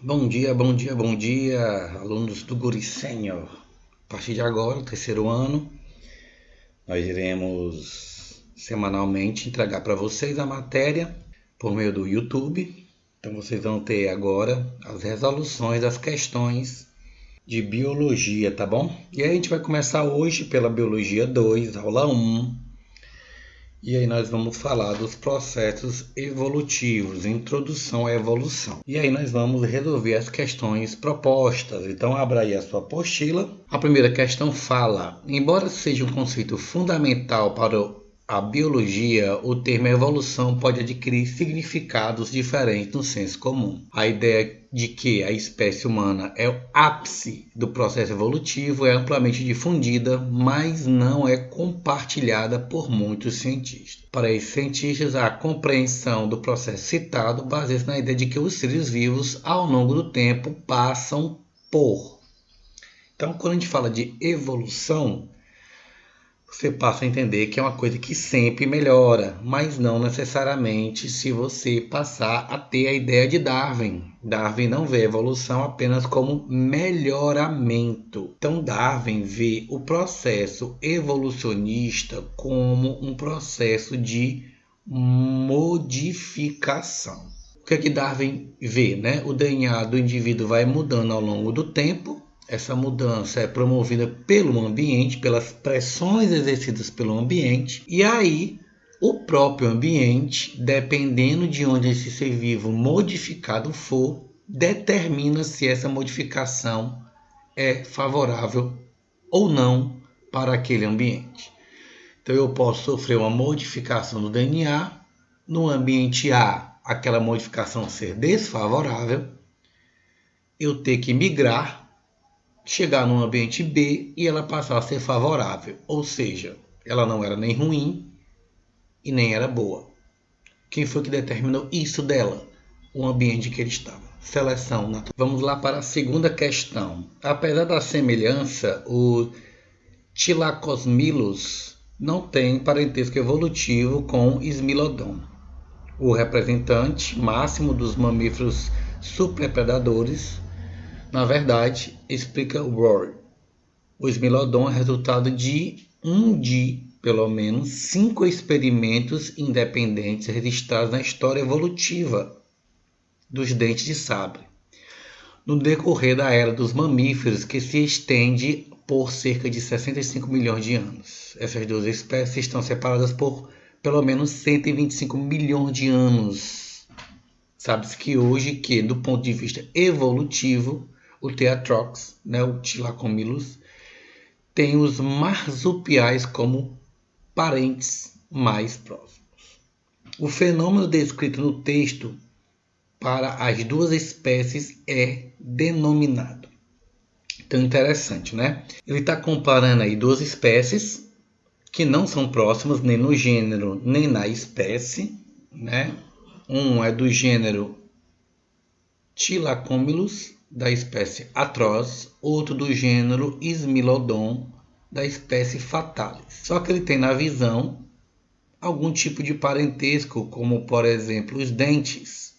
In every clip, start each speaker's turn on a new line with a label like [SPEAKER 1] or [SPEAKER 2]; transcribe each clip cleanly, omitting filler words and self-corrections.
[SPEAKER 1] Bom dia, bom dia, bom dia, alunos do Guri Sênior. A partir de agora, o terceiro ano, nós iremos semanalmente entregar para vocês a matéria por meio do YouTube. Então vocês vão ter agora as resoluções das questões de biologia, tá bom? E aí a gente vai começar hoje pela Biologia 2, aula 1. E aí nós vamos falar dos processos evolutivos, introdução à evolução. E aí nós vamos resolver as questões propostas. Então abra aí a sua apostila. A primeira questão fala: embora seja um conceito fundamental para a biologia, o termo evolução pode adquirir significados diferentes no senso comum. A ideia de que a espécie humana é o ápice do processo evolutivo é amplamente difundida, mas não é compartilhada por muitos cientistas. Para esses cientistas, a compreensão do processo citado baseia-se na ideia de que os seres vivos, ao longo do tempo, passam por. Então, quando a gente fala de evolução, você passa a entender que é uma coisa que sempre melhora, mas não necessariamente se você passar a ter a ideia de Darwin. Darwin não vê a evolução apenas como melhoramento. Então Darwin vê o processo evolucionista como um processo de modificação. O que é que Darwin vê, né? O DNA do indivíduo vai mudando ao longo do tempo. Essa mudança é promovida pelo ambiente, pelas pressões exercidas pelo ambiente, e aí o próprio ambiente, dependendo de onde esse ser vivo modificado for, determina se essa modificação é favorável ou não para aquele ambiente. Então eu posso sofrer uma modificação do DNA, no ambiente A, aquela modificação ser desfavorável, eu ter que migrar, chegar no ambiente B e ela passar a ser favorável, ou seja, ela não era nem ruim e nem era boa. Quem foi que determinou isso dela? O ambiente que ele estava. Seleção natural. Vamos lá para a segunda questão. Apesar da semelhança, o Thylacolilus não tem parentesco evolutivo com Smilodon, o representante máximo dos mamíferos superpredadores. Na verdade, explica Rory, o Smilodon é resultado de pelo menos 5 experimentos independentes registrados na história evolutiva dos dentes de sabre, no decorrer da era dos mamíferos, que se estende por cerca de 65 milhões de anos. Essas duas espécies estão separadas por pelo menos 125 milhões de anos. Sabe-se que hoje, do ponto de vista evolutivo, o Theatrox, né, o Thylacolilus, tem os marsupiais como parentes mais próximos. O fenômeno descrito no texto para as duas espécies é denominado. Então, interessante, né? Ele está comparando aí duas espécies que não são próximas nem no gênero nem na espécie, né? Um é do gênero Thylacolilus, da espécie Atroz, outro do gênero Smilodon, da espécie Fatalis. Só que ele tem na visão algum tipo de parentesco, como por exemplo os dentes,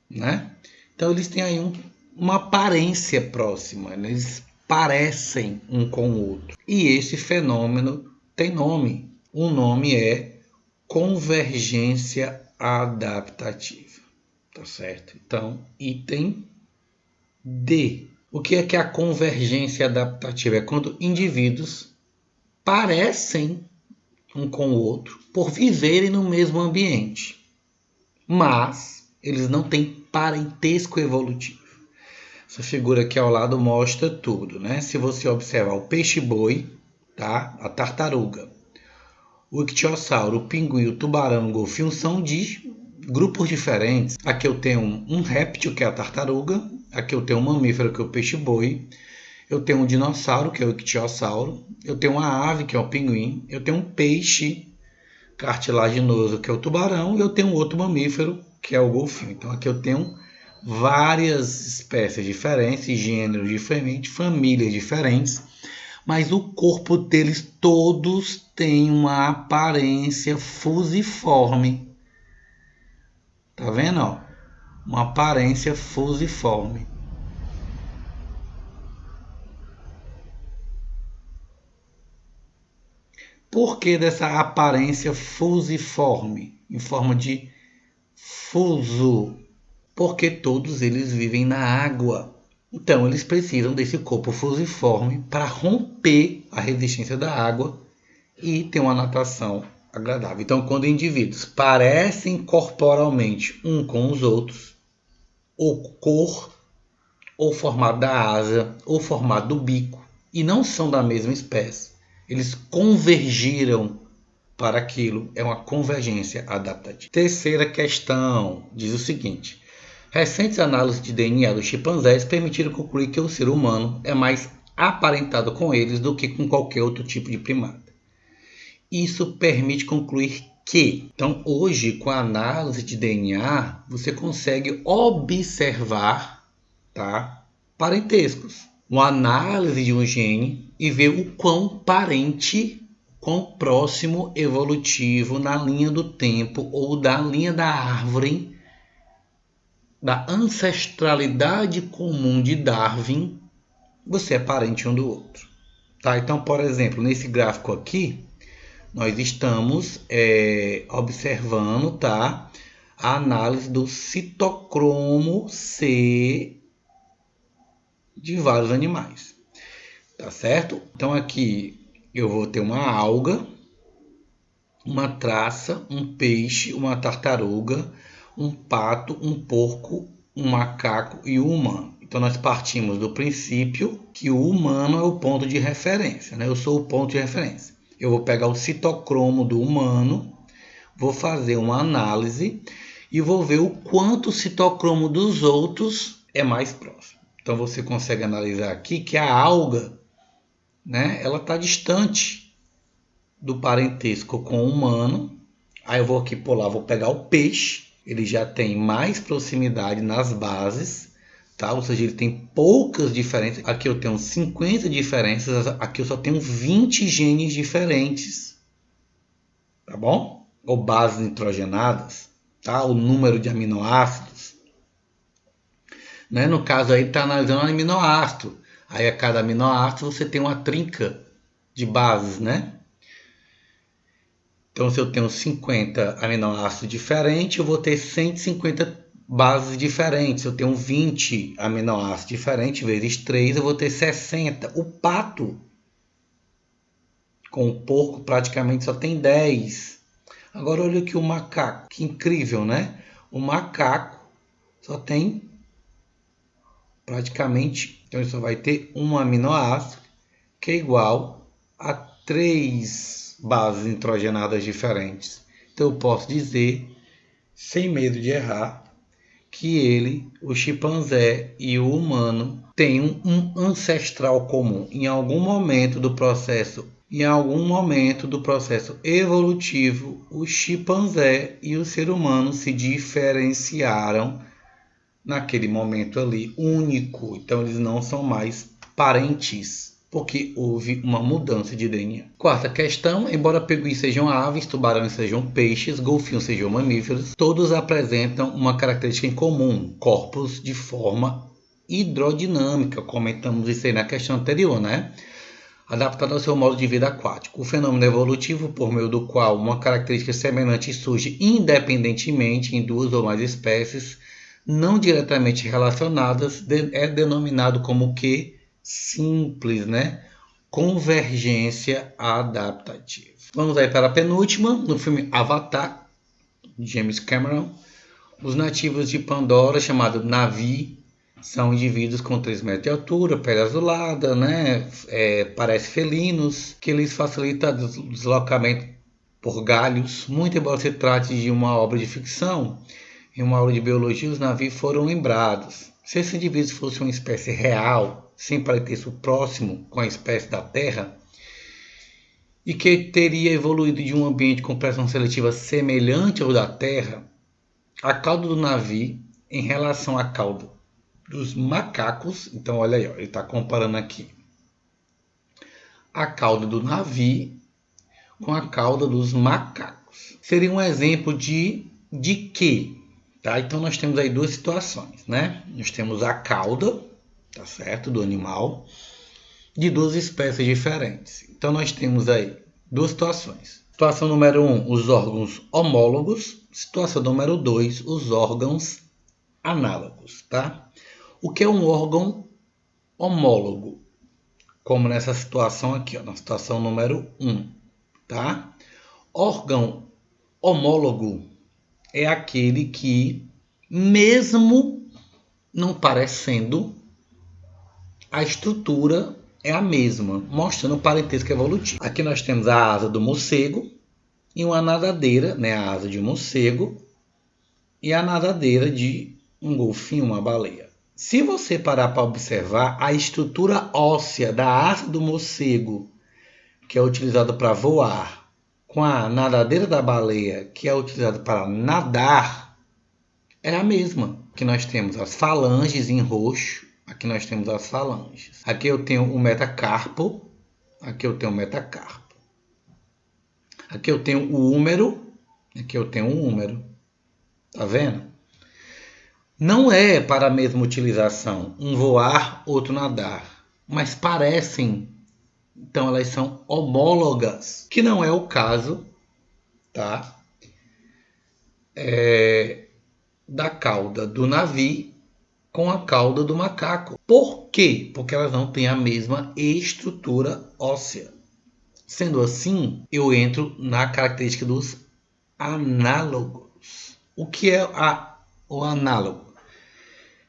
[SPEAKER 1] né? Então eles têm aí uma aparência próxima, né? Eles parecem um com o outro. E esse fenômeno tem nome. O nome é convergência adaptativa. Tá certo? Então, item D. O que é a convergência adaptativa? É quando indivíduos parecem um com o outro por viverem no mesmo ambiente, mas eles não têm parentesco evolutivo. Essa figura aqui ao lado mostra tudo, né? Se você observar o peixe-boi, tá? A tartaruga, o ictiosauro, o pinguim, o tubarão, o golfinho são de grupos diferentes. Aqui eu tenho um réptil, que é a tartaruga. Aqui eu tenho um mamífero, que é o peixe-boi. Eu tenho um dinossauro, que é o ictiosauro. Eu tenho uma ave, que é o pinguim. Eu tenho um peixe cartilaginoso, que é o tubarão. E eu tenho um outro mamífero, que é o golfinho. Então aqui eu tenho várias espécies diferentes, gêneros diferentes, famílias diferentes. Mas o corpo deles todos tem uma aparência fusiforme. Tá vendo? Ó? uma aparência fusiforme. Por que dessa aparência fusiforme, em forma de fuso? Porque todos eles vivem na água. Então, eles precisam desse corpo fusiforme para romper a resistência da água e ter uma natação agradável. Então, quando indivíduos parecem corporalmente um com os outros, ou cor, ou formato da asa, ou formato do bico, e não são da mesma espécie, eles convergiram para aquilo. É uma convergência adaptativa. Terceira questão diz o seguinte: recentes análises de DNA dos chimpanzés permitiram concluir que o ser humano é mais aparentado com eles do que com qualquer outro tipo de primata. Isso permite concluir que, então, hoje, com a análise de DNA, você consegue observar, tá, parentescos. Uma análise de um gene e ver o quão parente, quão próximo evolutivo na linha do tempo ou da linha da árvore, da ancestralidade comum de Darwin, você é parente um do outro. Tá? Então, por exemplo, nesse gráfico aqui, nós estamos observando, tá, a análise do citocromo C de vários animais. Tá certo? Então aqui eu vou ter uma alga, uma traça, um peixe, uma tartaruga, um pato, um porco, um macaco e um humano. Então nós partimos do princípio que o humano é o ponto de referência, né? Eu sou o ponto de referência. Eu vou pegar o citocromo do humano, vou fazer uma análise e vou ver o quanto o citocromo dos outros é mais próximo. Então você consegue analisar aqui que a alga, né, ela está distante do parentesco com o humano. Aí eu vou aqui por lá, vou pegar o peixe, ele já tem mais proximidade nas bases, tá? Ou seja, ele tem poucas diferenças. Aqui eu tenho 50 diferenças, aqui eu só tenho 20 genes diferentes, tá bom? Ou bases nitrogenadas, tá? O número de aminoácidos, né? No caso aí está analisando um aminoácido. Aí a cada aminoácido você tem uma trinca de bases, né? Então, se eu tenho 50 aminoácidos diferentes, eu vou ter 150 bases diferentes. Se eu tenho 20 aminoácidos diferentes, vezes 3, eu vou ter 60. O pato, com o porco, praticamente só tem 10. Agora, olha aqui o macaco. Que incrível, né? O macaco só tem praticamente... Então, ele só vai ter um aminoácido, que é igual a 3 bases nitrogenadas diferentes. Então eu posso dizer, sem medo de errar, que ele, o chimpanzé e o humano têm um ancestral comum. Em algum momento do processo evolutivo, o chimpanzé e o ser humano se diferenciaram naquele momento ali único. Então eles não são mais parentes, porque houve uma mudança de DNA. Quarta questão: embora peguis sejam aves, tubarões sejam peixes, golfinhos sejam mamíferos, todos apresentam uma característica em comum: corpos de forma hidrodinâmica. Comentamos isso aí na questão anterior, né? Adaptado ao seu modo de vida aquático. O fenômeno evolutivo por meio do qual uma característica semelhante surge independentemente em duas ou mais espécies não diretamente relacionadas é denominado como que simples, né? Convergência adaptativa. Vamos aí para a penúltima. No filme Avatar, de James Cameron, os nativos de Pandora, chamados Na'vi, são indivíduos com 3 metros de altura, pele azulada, né? Parece felinos, que lhes facilita o deslocamento por galhos. Muito embora se trate de uma obra de ficção, em uma aula de biologia, os Na'vi foram lembrados. Se esses indivíduos fossem uma espécie real, sem parentesco próximo com a espécie da Terra, e que teria evoluído de um ambiente com pressão seletiva semelhante ao da Terra, a cauda do Na'vi em relação à cauda dos macacos, então olha aí, ó, ele está comparando aqui a cauda do Na'vi com a cauda dos macacos. Seria um exemplo de quê? Tá? Então nós temos aí duas situações, né? Nós temos a cauda, tá certo, do animal, de duas espécies diferentes. Então nós temos aí duas situações. Situação número 1, os órgãos homólogos. Situação número 2, os órgãos análogos, tá? O que é um órgão homólogo? Como nessa situação aqui, ó, na situação número 1, tá? Órgão homólogo é aquele que, mesmo não parecendo, a estrutura é a mesma, mostrando o parentesco evolutivo. Aqui nós temos a asa do morcego e uma nadadeira, né, a asa de um morcego e a nadadeira de um golfinho, uma baleia. Se você parar para observar, a estrutura óssea da asa do morcego, que é utilizada para voar, com a nadadeira da baleia, que é utilizada para nadar, é a mesma. Aqui nós temos as falanges em roxo, aqui nós temos as falanges. Aqui eu tenho o metacarpo, aqui eu tenho o metacarpo. Aqui eu tenho o húmero, aqui eu tenho o húmero. Tá vendo? Não é para a mesma utilização, um voar, outro nadar, mas parecem, então elas são homólogas, que não é o caso, tá? Da cauda do navio com a cauda do macaco. Por quê? Porque elas não têm a mesma estrutura óssea. Sendo assim, eu entro na característica dos análogos. O que é o análogo?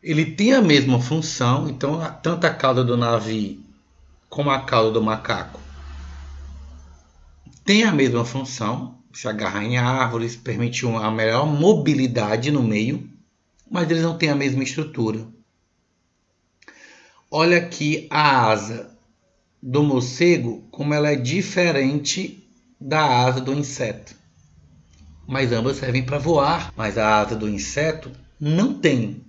[SPEAKER 1] Ele tem a mesma função, então tanto a cauda do navio como a cauda do macaco tem a mesma função, se agarrar em árvores, permite uma melhor mobilidade no meio, mas eles não têm a mesma estrutura. Olha aqui a asa do morcego, como ela é diferente da asa do inseto. Mas ambas servem para voar, mas a asa do inseto não tem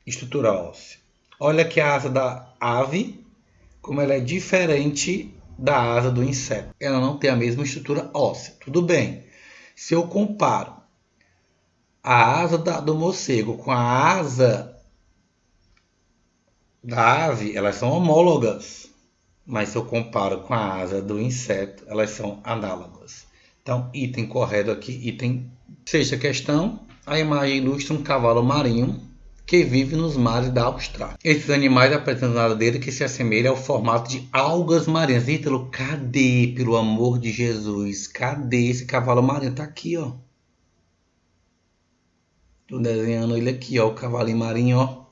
[SPEAKER 1] estrutura óssea. Olha aqui a asa da ave, como ela é diferente da asa do inseto. Ela não tem a mesma estrutura óssea. Tudo bem. Se eu comparo a asa do morcego com a asa da ave, elas são homólogas. Mas se eu comparo com a asa do inseto, elas são análogas. Então, item correto aqui, item. Sexta questão, a imagem ilustra um cavalo marinho que vive nos mares da Austrália. Esses animais apresentam nadadeira que se assemelha ao formato de algas marinhas. Ítalo, cadê, pelo amor de Jesus? Cadê esse cavalo marinho? Tá aqui, ó. Tô desenhando ele aqui, ó, o cavalinho marinho, ó.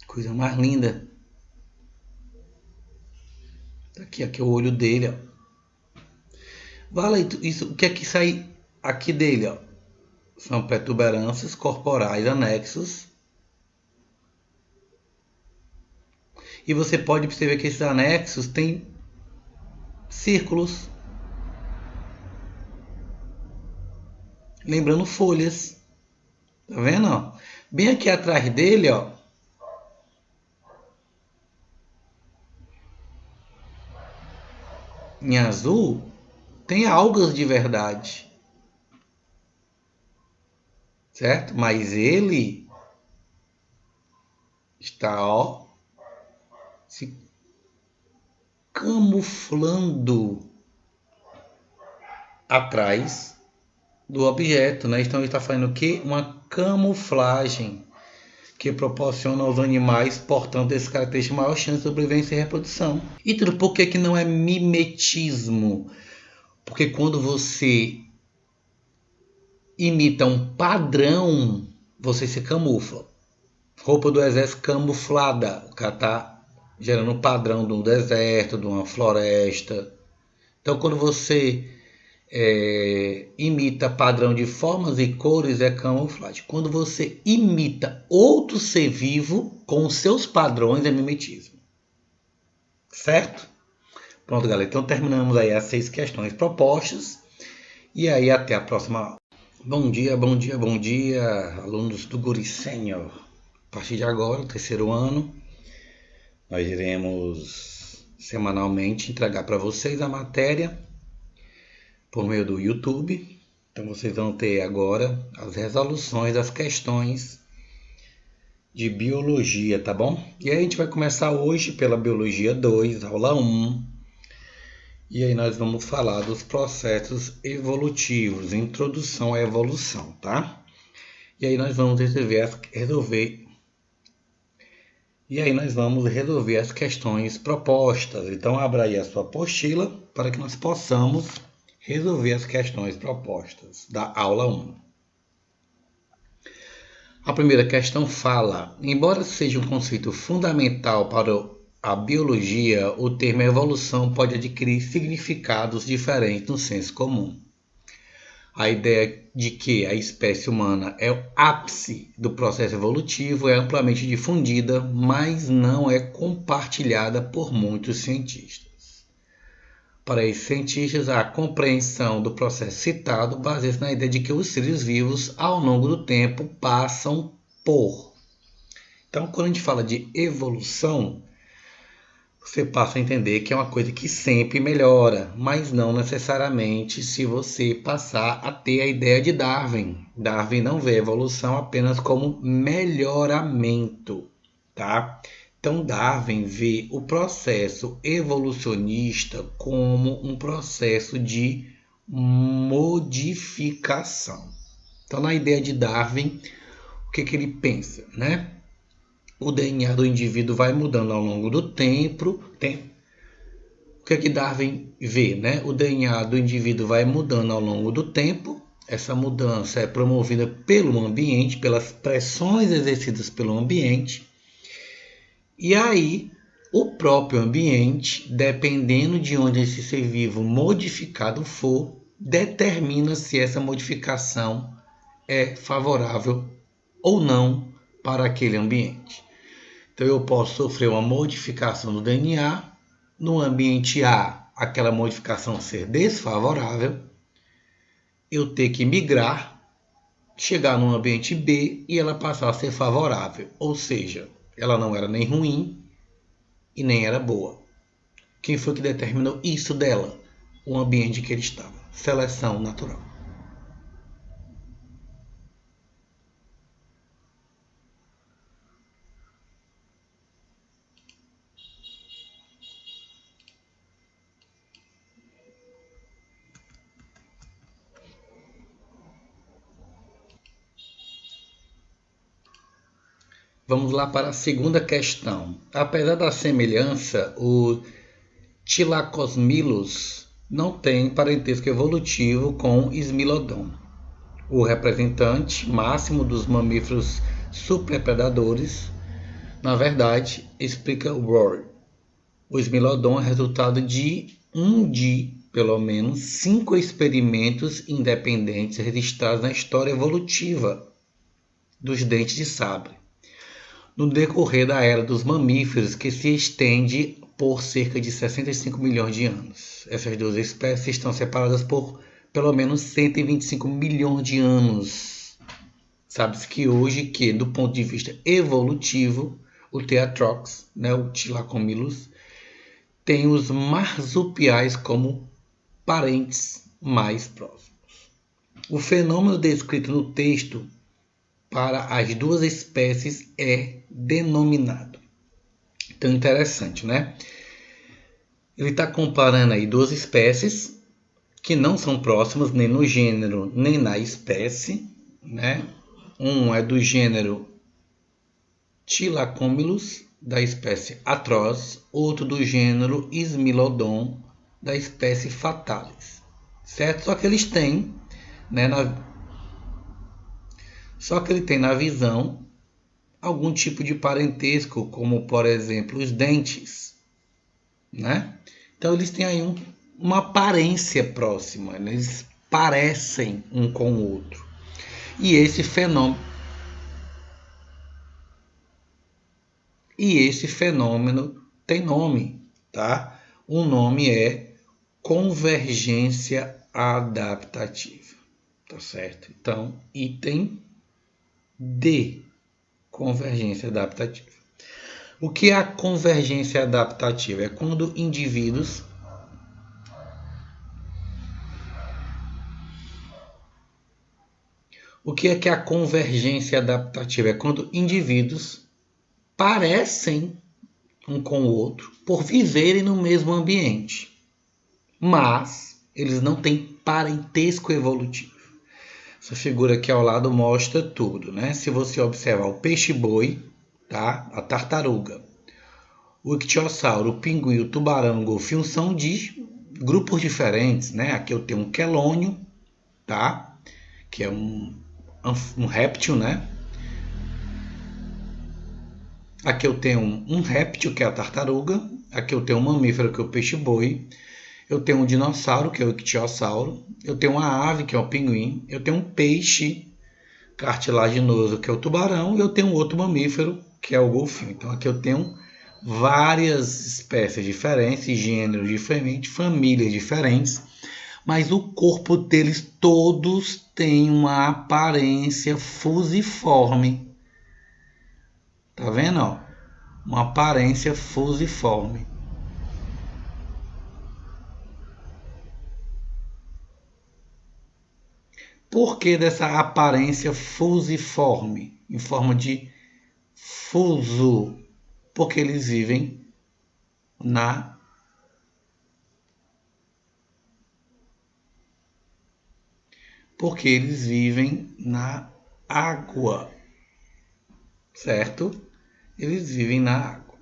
[SPEAKER 1] Coisa mais linda. Tá aqui, aqui é o olho dele, ó. Vale isso, o que é que sai aqui dele, ó? São protuberâncias corporais anexos. E você pode perceber que esses anexos têm círculos. Lembrando folhas. Tá vendo, ó? Bem aqui atrás dele, ó. Em azul, tem algas de verdade. Certo? Mas ele está, ó, se camuflando atrás do objeto, né? Então ele está fazendo o quê? Uma camuflagem que proporciona aos animais, portanto, esse característico maior chance de sobrevivência e reprodução. E tudo por que não é mimetismo? Porque quando você imita um padrão, você se camufla. Roupa do exército camuflada, o cara está gerando um padrão de um deserto, de uma floresta. Então, quando você imita padrão de formas e cores, é camuflagem. Quando você imita outro ser vivo com os seus padrões, é mimetismo. Certo? Pronto, galera. Então terminamos aí as 6 questões propostas. E aí até a próxima aula. Bom dia, bom dia, bom dia, alunos do Guri Sênior. A partir de agora, o terceiro ano, nós iremos semanalmente entregar para vocês a matéria por meio do YouTube, Então vocês vão ter agora as resoluções das questões de biologia, tá bom? E aí a gente vai começar hoje pela biologia 2, aula 1. E aí nós vamos falar dos processos evolutivos, introdução à evolução, tá? E aí nós vamos resolver as questões propostas. Então abra aí a sua apostila para que nós possamos resolver as questões propostas da aula 1. A primeira questão fala: embora seja um conceito fundamental para a biologia, o termo evolução pode adquirir significados diferentes no senso comum. A ideia de que a espécie humana é o ápice do processo evolutivo é amplamente difundida, mas não é compartilhada por muitos cientistas. Para esses cientistas, a compreensão do processo citado baseia-se na ideia de que os seres vivos, ao longo do tempo, passam por. Então, quando a gente fala de evolução, você passa a entender que é uma coisa que sempre melhora, mas não necessariamente se você passar a ter a ideia de Darwin. Darwin não vê a evolução apenas como melhoramento, tá? Então Darwin vê o processo evolucionista como um processo de modificação. Então, na ideia de Darwin, o que ele pensa, né? O DNA do indivíduo vai mudando ao longo do tempo. O que Darwin vê, né? O DNA do indivíduo vai mudando ao longo do tempo. Essa mudança é promovida pelo ambiente, pelas pressões exercidas pelo ambiente. E aí, o próprio ambiente, dependendo de onde esse ser vivo modificado for, determina se essa modificação é favorável ou não para aquele ambiente. Então eu posso sofrer uma modificação do DNA, no ambiente A, aquela modificação ser desfavorável, eu ter que migrar, chegar no ambiente B e ela passar a ser favorável. Ou seja, ela não era nem ruim e nem era boa. Quem foi que determinou isso dela? O ambiente que ele estava. Seleção natural. Vamos lá para a segunda questão. Apesar da semelhança, o Thylacolilus não tem parentesco evolutivo com Smilodon, o representante máximo dos mamíferos superpredadores. Na verdade, explica Rory, o Smilodon é resultado de pelo menos 5 experimentos independentes registrados na história evolutiva dos dentes de sabre, no decorrer da era dos mamíferos, que se estende por cerca de 65 milhões de anos. Essas duas espécies estão separadas por pelo menos 125 milhões de anos. Sabe-se que hoje, do ponto de vista evolutivo, o Theatrox, né, o Thylacolilus, tem os marsupiais como parentes mais próximos. O fenômeno descrito no texto para as duas espécies é denominado. Então, interessante, né? Ele está comparando aí duas espécies que não são próximas nem no gênero nem na espécie, né? Um é do gênero Thylacolilus, da espécie Atroz, outro do gênero Smilodon, da espécie Fatalis, certo? Só que eles têm, né, Só que ele tem na visão algum tipo de parentesco, como por exemplo os dentes, né? Então eles têm aí uma aparência próxima, né? Eles parecem um com o outro. E esse fenômeno tem nome, tá? O nome é convergência adaptativa, tá certo? Então, item D, convergência adaptativa. O que é a convergência adaptativa? É quando indivíduos O que é a convergência adaptativa? É quando indivíduos parecem um com o outro por viverem no mesmo ambiente, mas eles não têm parentesco evolutivo. Essa figura aqui ao lado mostra tudo, né? Se você observar o peixe-boi, tá? A tartaruga, o ictiossauro, o pinguim, o tubarão, o golfinho são de grupos diferentes, né? Aqui eu tenho um quelônio, tá? Que é um réptil, né? Aqui eu tenho um réptil, que é a tartaruga. Aqui eu tenho um mamífero, que é o peixe-boi. Eu tenho um dinossauro, que é o ictiossauro. Eu tenho uma ave, que é o pinguim. Eu tenho um peixe cartilaginoso, que é o tubarão. E eu tenho um outro mamífero, que é o golfinho. Então aqui eu tenho várias espécies diferentes, gêneros diferentes, famílias diferentes. Mas o corpo deles todos tem uma aparência fusiforme. Tá vendo? Ó? Uma aparência fusiforme. Por que dessa aparência fusiforme, em forma de fuso? Porque eles vivem na água, certo? Eles vivem na água.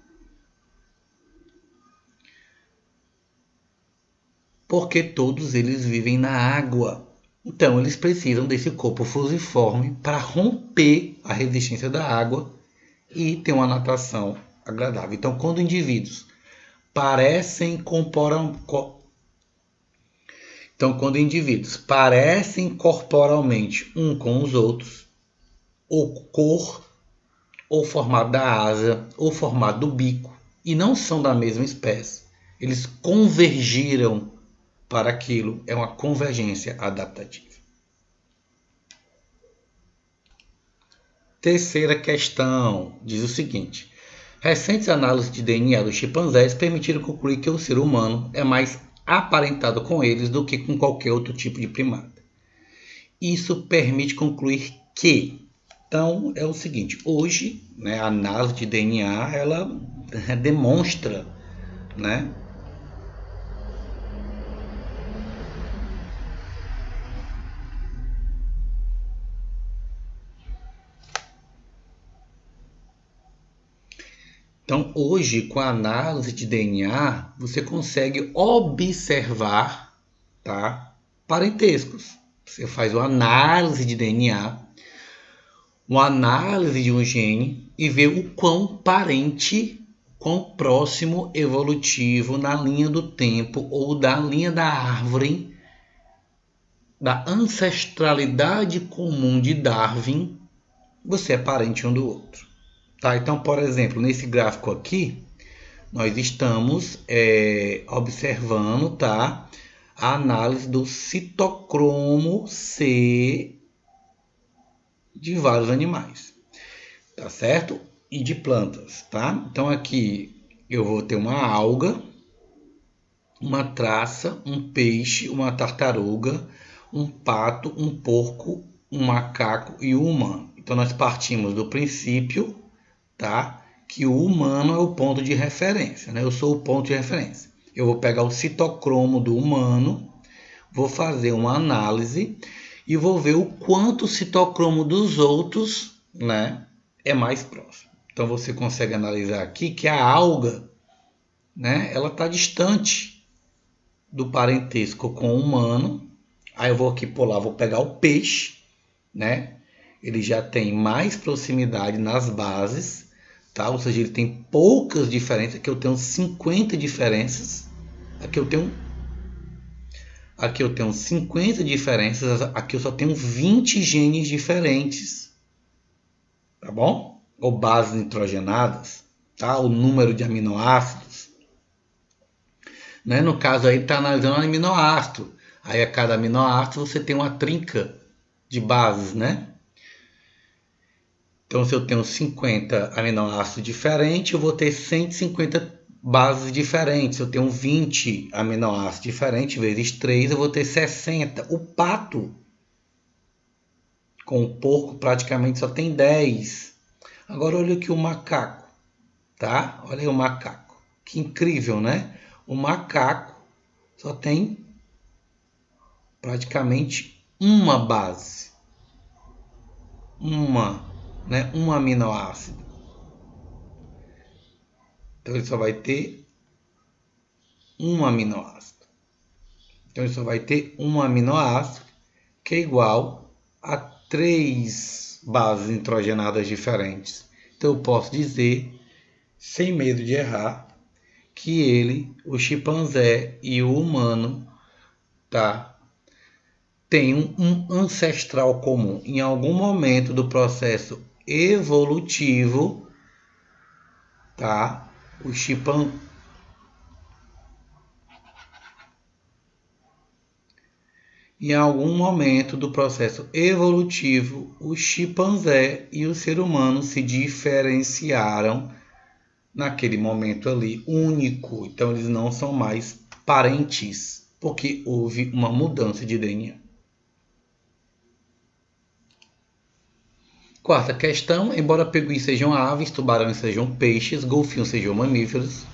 [SPEAKER 1] Porque todos eles vivem na água. Então, eles precisam desse corpo fusiforme para romper a resistência da água e ter uma natação agradável. Então, quando indivíduos parecem corporalmente um com os outros, ou cor, ou formato da asa, ou formato do bico, e não são da mesma espécie, eles convergiram para aquilo, é uma convergência adaptativa. Terceira questão diz o seguinte: recentes análises de DNA dos chimpanzés permitiram concluir que o ser humano é mais aparentado com eles do que com qualquer outro tipo de primata. Isso permite concluir que, então, é o seguinte: hoje, né, a análise de DNA ela demonstra, né, então, hoje, com a análise de DNA, você consegue observar, tá, parentescos. Você faz uma análise de DNA, uma análise de um gene e vê o quão parente, quão próximo evolutivo na linha do tempo ou da linha da árvore, da ancestralidade comum de Darwin, você é parente um do outro. Tá? Então, por exemplo, nesse gráfico aqui, nós estamos observando, tá, a análise do citocromo C de vários animais, tá certo? E de plantas, tá? Então aqui eu vou ter uma alga, uma traça, um peixe, uma tartaruga, um pato, um porco, um macaco e um humano. Então nós partimos do princípio, tá, que o humano é o ponto de referência, né? Eu sou o ponto de referência. Eu vou pegar o citocromo do humano, vou fazer uma análise e vou ver o quanto o citocromo dos outros, né, é mais próximo. Então você consegue analisar aqui que a alga, né, ela está distante do parentesco com o humano. Aí eu vou aqui pular, vou pegar o peixe, né? Ele já tem mais proximidade nas bases, tá? Ou seja, ele tem poucas diferenças. Aqui eu tenho 50 diferenças. Aqui eu tenho 50 diferenças. Aqui eu só tenho 20 genes diferentes. Tá bom? Ou bases nitrogenadas, tá? O número de aminoácidos. Né? No caso aí está analisando aminoácido. Aí a cada aminoácido você tem uma trinca de bases, né? Então, se eu tenho 50 aminoácidos diferentes, eu vou ter 150 bases diferentes. Se eu tenho 20 aminoácidos diferentes, vezes 3, eu vou ter 60. O pato Com o porco praticamente só tem 10. Agora olha aqui o macaco, tá? Olha aí o macaco. Que incrível, né? O macaco só tem praticamente uma base. Um aminoácido. Então ele só vai ter um aminoácido. Então ele só vai ter um aminoácido que é igual a 3 bases nitrogenadas diferentes. Então eu posso dizer, sem medo de errar, que ele, o chimpanzé e o humano, tá, tem um ancestral comum. Em algum momento do processo evolutivo, tá, o chimpanzé em algum momento do processo evolutivo, o chimpanzé e o ser humano se diferenciaram naquele momento ali único. Então eles não são mais parentes, porque houve uma mudança de DNA. Quarta questão, embora peguis sejam aves, tubarões sejam peixes, golfinhos sejam mamíferos,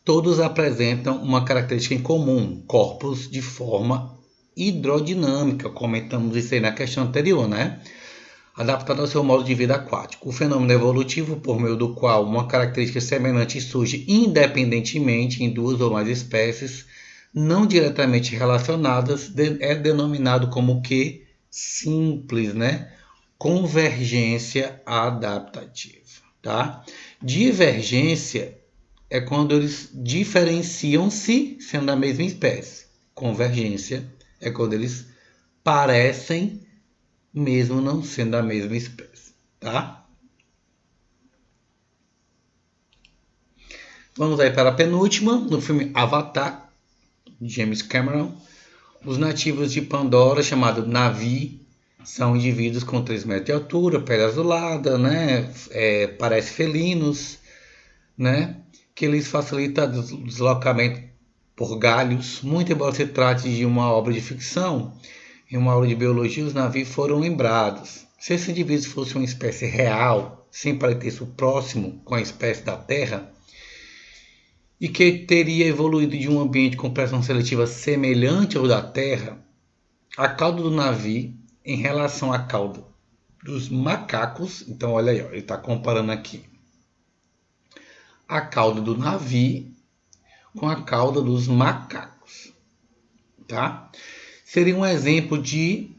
[SPEAKER 1] todos apresentam uma característica em comum, corpos de forma hidrodinâmica. Comentamos isso aí na questão anterior, né? Adaptado ao seu modo de vida aquático. O fenômeno evolutivo, por meio do qual uma característica semelhante surge independentemente em duas ou mais espécies não diretamente relacionadas, é denominado como que simples, né? Convergência adaptativa, tá? Divergência é quando eles diferenciam-se sendo da mesma espécie. Convergência é quando eles parecem mesmo não sendo da mesma espécie, tá? Vamos aí para a penúltima, no filme Avatar, de James Cameron. Os nativos de Pandora, chamados Na'vi, são indivíduos com 3 metros de altura, pele azulada, né? Parece felinos, né? Que lhes facilita o deslocamento por galhos. Muito embora se trate de uma obra de ficção, em uma aula de biologia os Na'vi foram lembrados. Se esses indivíduos fossem uma espécie real, sem parentesco próximo com a espécie da Terra, e que teria evoluído de um ambiente com pressão seletiva semelhante ao da Terra, a cauda do Na'vi em relação à cauda dos macacos, então olha aí, ó, ele está comparando aqui a cauda do Na'vi com a cauda dos macacos, tá? Seria um exemplo de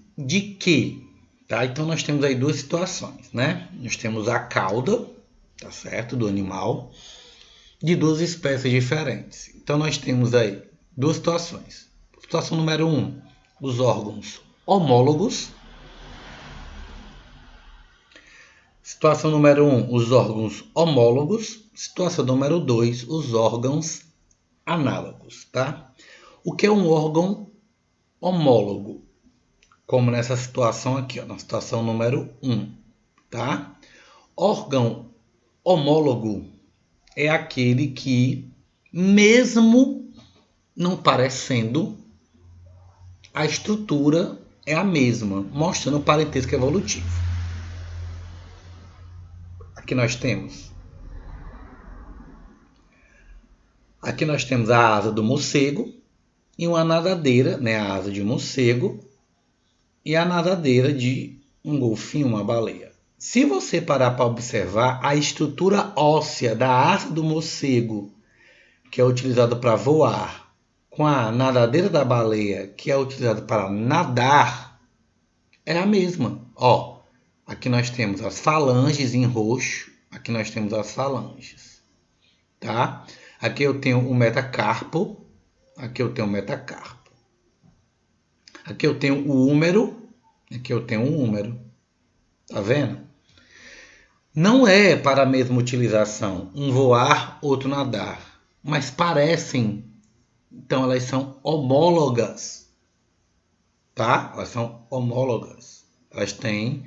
[SPEAKER 1] quê? Tá? Então nós temos aí duas situações, né? Nós temos a cauda, tá certo, do animal, de duas espécies diferentes. Então nós temos aí duas situações. Situação número 1, os órgãos homólogos. Situação número 1, os órgãos homólogos. Situação número 2, os órgãos análogos, tá? O que é um órgão homólogo? Como nessa situação aqui, ó, na situação número 1, tá? Órgão homólogo é aquele que, mesmo não parecendo, a estrutura é a mesma, mostrando o parentesco evolutivo. Aqui nós temos a asa do morcego e uma nadadeira, né, a asa de um morcego e a nadadeira de um golfinho, uma baleia. Se você parar para observar a estrutura óssea da asa do morcego, que é utilizada para voar, com a nadadeira da baleia, que é utilizada para nadar, é a mesma. Ó, aqui nós temos as falanges em roxo, aqui nós temos as falanges, tá? Aqui eu tenho o metacarpo, aqui eu tenho o metacarpo. Aqui eu tenho o húmero, aqui eu tenho o húmero. Tá vendo? Não é para a mesma utilização, um voar, outro nadar, mas parecem. Então elas são homólogas, tá? Elas são homólogas. Elas têm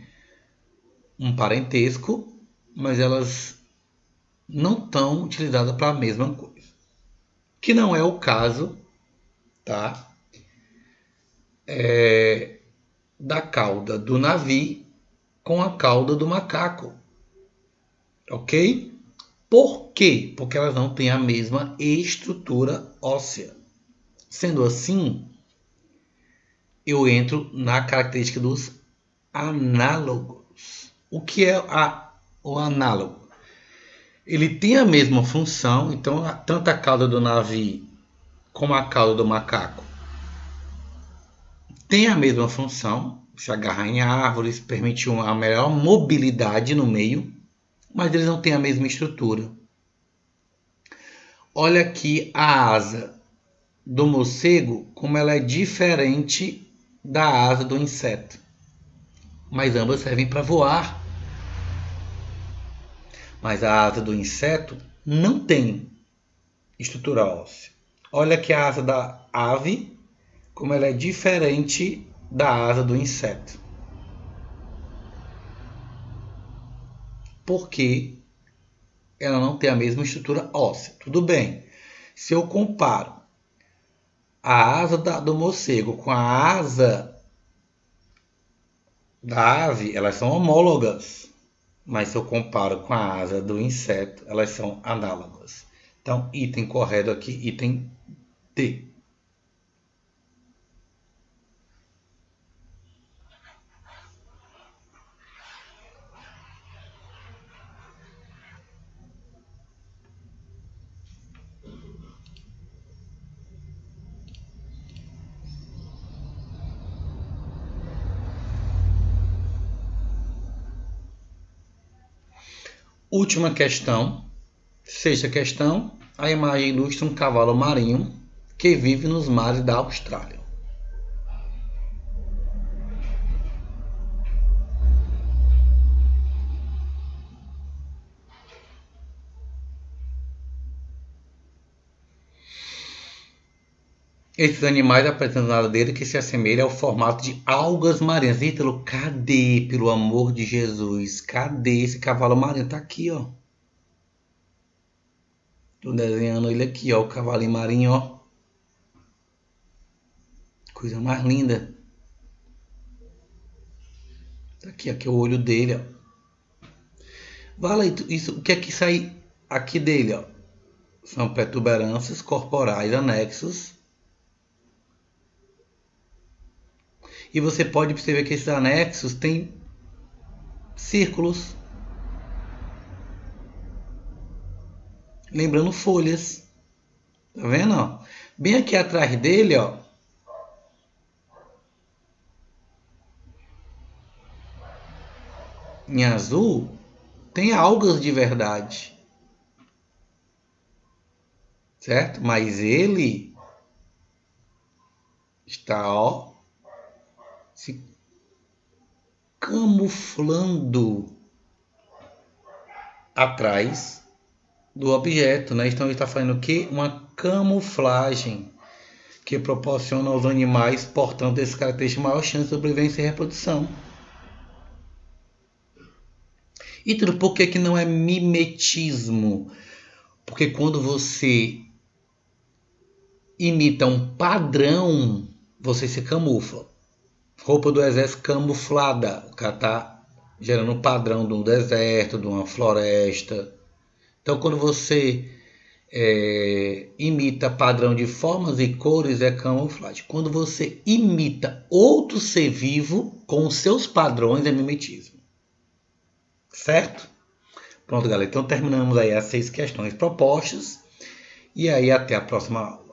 [SPEAKER 1] um parentesco, mas elas não estão utilizadas para a mesma coisa. Que não é o caso tá? Da cauda do navio com a cauda do macaco, ok? Por quê? Porque elas não têm a mesma estrutura óssea. Sendo assim, eu entro na característica dos análogos. O que é o análogo? Ele tem a mesma função, então tanto a cauda do navio como a cauda do macaco tem a mesma função, se agarrar em árvores, permite uma melhor mobilidade no meio, mas eles não têm a mesma estrutura. Olha aqui a asa do morcego, como ela é diferente da asa do inseto. Mas ambas servem para voar. Mas a asa do inseto não tem estrutura óssea. Olha aqui a asa da ave, como ela é diferente da asa do inseto. Porque ela não tem a mesma estrutura óssea. Tudo bem. Se eu comparo a asa do morcego com a asa da ave, elas são homólogas. Mas se eu comparo com a asa do inseto, elas são análogas. Então, item correto aqui, item D. Última questão, sexta questão. A imagem ilustra um cavalo marinho que vive nos mares da Austrália. Esses animais apresentam nadadeira que se assemelha ao formato de algas marinhas. Ítalo, cadê, pelo amor de Jesus? Cadê esse cavalo marinho? Tá aqui, ó. Tô desenhando ele aqui, ó. O cavalinho marinho, ó. Coisa mais linda. Tá aqui, aqui é o olho dele, ó. Vale isso, o que é que sai aqui dele, ó? São protuberâncias corporais anexos. E você pode perceber que esses anexos têm círculos. Lembrando folhas. Tá vendo? Ó? Bem aqui atrás dele, ó. Em azul, tem algas de verdade. Certo? Mas ele está, ó, se camuflando atrás do objeto, né? Então ele está fazendo o quê? Uma camuflagem que proporciona aos animais, portanto, esse característico maior chance de sobrevivência e reprodução. E tudo por que não é mimetismo? Porque quando você imita um padrão, você se camufla. Roupa do exército camuflada. O cara está gerando um padrão de um deserto, de uma floresta. Então, quando você imita padrão de formas e cores, é camuflagem. Quando você imita outro ser vivo com os seus padrões, é mimetismo. Certo? Pronto, galera. Então, terminamos aí as 6 questões propostas. E aí, até a próxima aula.